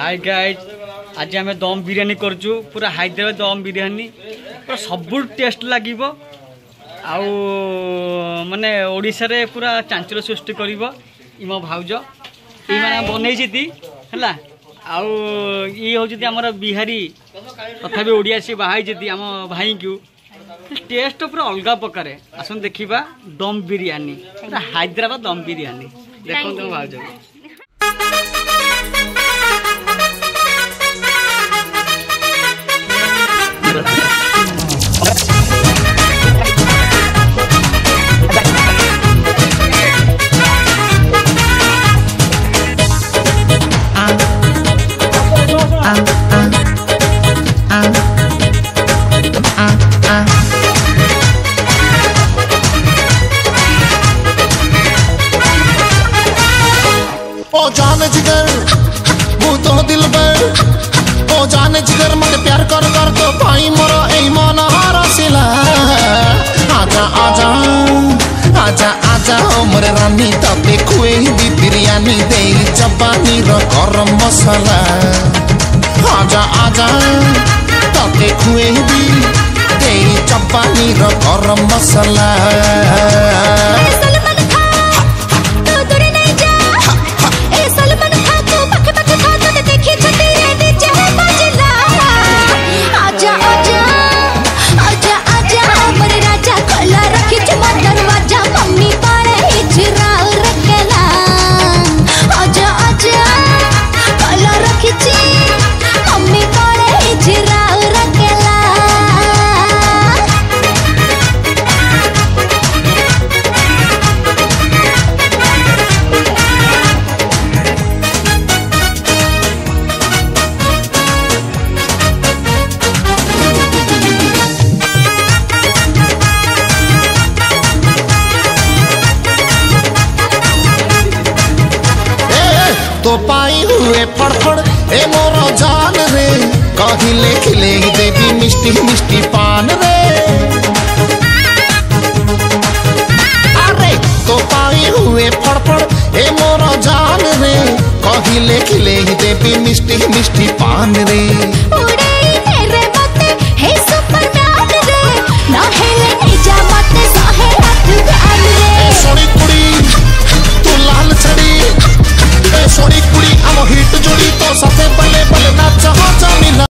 hi guys आज आम दम बिरियानी करचु पूरा हैदराबाद दम बिरियानी पूरा सब टेस्ट लगे आउ माने ओडिशा रे पूरा चांचल सृष्टि करिवो इमो भाउज ई माने बनै जेती हला आउ ई हो जेती हमर बिहारी तथा भी ओडिया से बाहाई जेती हम भाई क्यू टेस्ट पूरा अलग प्रकार आसन देखिबा दम बिरियानी पूरा हैदराबाद दम बिरियानी देखो तुम भाउज ओ जाने जिगर वो तो दिल बर ओ जाने जिगर मत प्यार कर तो भाई मोरा ए मन हरसिला आजा आजा आजा आजा ओ मोरे रानी तबे खुए दी बिरयानी दे जबानी रो गरम मसाला आजा आजा तबे खुए दी दे जबानी रो गरम मसाला तो पाई हुए फड़फड़ ए मोरो जान रे कहिले खिले देवी मिष्टी मिष्टी पान रे अरे तो पाई हुए फड़फड़ ए मोरो जान रे कहिले खिले देवी मिष्टी मिष्टी पान रे